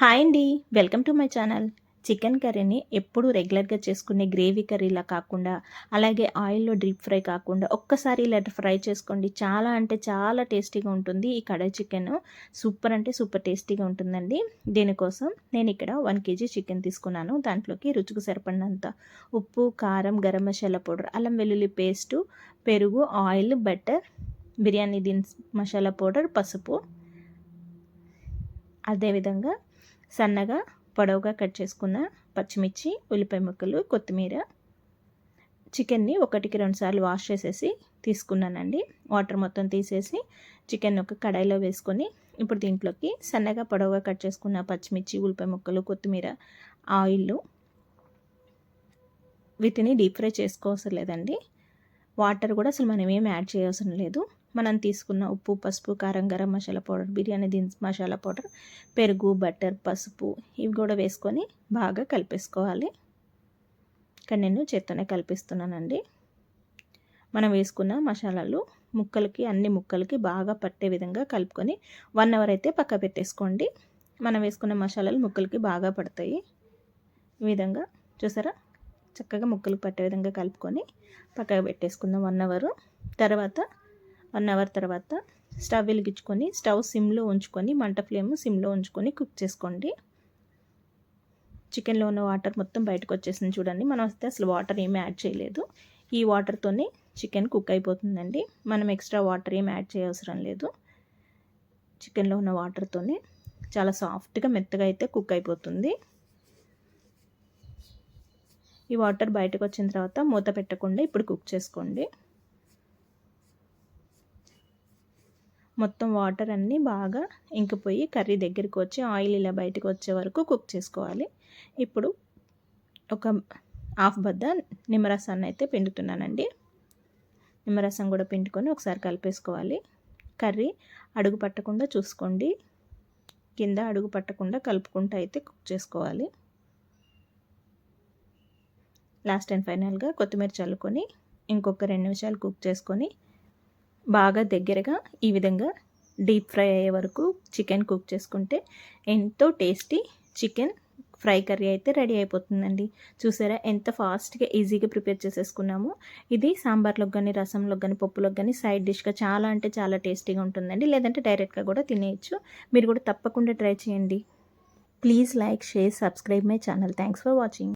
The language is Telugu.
హాయ్ అండి. Welcome to my channel. Chicken కర్రీని ఎప్పుడు రెగ్యులర్గా చేసుకునే గ్రేవీ కర్రీలా కాకుండా, అలాగే ఆయిల్లో డీప్ ఫ్రై కాకుండా ఒక్కసారి ఇలా ఫ్రై చేసుకోండి. చాలా అంటే చాలా టేస్టీగా ఉంటుంది. ఈ కడాయి చికెన్ సూపర్ అంటే సూపర్ టేస్టీగా ఉంటుందండి. దీనికోసం నేను ఇక్కడ 1 కేజీ చికెన్ తీసుకున్నాను. దాంట్లోకి రుచికి సరిపడినంత ఉప్పు, కారం, గరం మసాలా పౌడర్, అల్లం వెల్లుల్లి పేస్టు, పెరుగు, ఆయిల్, బటర్, బిర్యానీ దిన్స్ మసాలా పౌడర్, పసుపు, అదేవిధంగా సన్నగా పొడవుగా కట్ చేసుకున్న పచ్చిమిర్చి, ఉల్లిపాయ ముక్కలు, కొత్తిమీర. చికెన్ని 1కి 2 సార్లు వాష్ చేసేసి తీసుకున్నానండి. వాటర్ మొత్తం తీసేసి చికెన్ ఒక కడాయిలో వేసుకొని ఇప్పుడు దీంట్లోకి సన్నగా పొడవుగా కట్ చేసుకున్న పచ్చిమిర్చి, ఉల్లిపాయ ముక్కలు, కొత్తిమీర, ఆయిల్, వీటిని డీప్ ఫ్రై చేసుకోవసరం లేదండి. వాటర్ కూడా అసలు మనం ఏం యాడ్ చేయవసరం లేదు. మనం తీసుకున్న ఉప్పు, పసుపు, కారం, గరం మసాలా పౌడర్, బిర్యానీ దిన్స్ మసాలా పౌడర్, పెరుగు, బటర్, పసుపు ఇవి కూడా వేసుకొని బాగా కలిపేసుకోవాలి. ఇక్కడ నేను చేత్తోనే కలిపిస్తున్నానండి. మనం వేసుకున్న మసాలాలు అన్ని ముక్కలకి బాగా పట్టే విధంగా కలుపుకొని 1 అవర్ అయితే పక్క పెట్టేసుకోండి. మనం వేసుకున్న మసాలాలు ముక్కలకి బాగా పడతాయి. ఈ విధంగా చూసారా, చక్కగా ముక్కలు పట్టే విధంగా కలుపుకొని పక్కకు పెట్టేసుకుందాం 1 అవర్. 1 అవర్ తర్వాత స్టవ్ వెలిగించుకొని స్టవ్ సిమ్లో ఉంచుకొని మంట ఫ్లేమ్ సిమ్లో ఉంచుకొని కుక్ చేసుకోండి. చికెన్లో ఉన్న వాటర్ మొత్తం బయటకు వచ్చేసింది చూడండి. మనం వస్తే అసలు వాటర్ ఏమీ యాడ్ చేయలేదు. ఈ వాటర్తోనే చికెన్ కుక్ అయిపోతుందండి. మనం ఎక్స్ట్రా వాటర్ ఏమి యాడ్ చేయవసరం లేదు. చికెన్లో ఉన్న వాటర్తోనే చాలా సాఫ్ట్గా మెత్తగా అయితే కుక్ అయిపోతుంది. ఈ వాటర్ బయటకు వచ్చిన తర్వాత మూత పెట్టకుండా ఇప్పుడు కుక్ చేసుకోండి. మొత్తం వాటర్ అన్నీ బాగా ఇంకిపోయి కర్రీ దగ్గరికి వచ్చి ఆయిల్ ఇలా బయటకు వచ్చే వరకు కుక్ చేసుకోవాలి. ఇప్పుడు ఒక హాఫ్ బద్ద నిమ్మరసాన్ని అయితే పిండుతున్నానండి. నిమ్మరసం కూడా పిండుకొని ఒకసారి కలిపేసుకోవాలి. కర్రీ అడుగు పట్టకుండా చూసుకోండి. కింద అడుగు పట్టకుండా కలుపుకుంటూ అయితే కుక్ చేసుకోవాలి. లాస్ట్ అండ్ ఫైనల్గా కొత్తిమీర చల్లుకొని ఇంకొక 2 నిమిషాలు కుక్ చేసుకొని బాగా దగ్గరగా ఈ విధంగా డీప్ ఫ్రై అయ్యే వరకు చికెన్ కుక్ చేసుకుంటే ఎంతో టేస్టీ చికెన్ ఫ్రై కర్రీ అయితే రెడీ అయిపోతుందండి. చూసారా ఎంత ఫాస్ట్గా ఈజీగా ప్రిపేర్ చేసేసుకున్నాము. ఇది సాంబార్లోకి కానీ, రసంలోకి కానీ, పప్పులోకి కానీ సైడ్ డిష్గా చాలా అంటే చాలా టేస్టీగా ఉంటుందండి. లేదంటే డైరెక్ట్గా కూడా తినేయచ్చు. మీరు కూడా తప్పకుండా ట్రై చేయండి. Please like, share, subscribe my channel. Thanks for watching.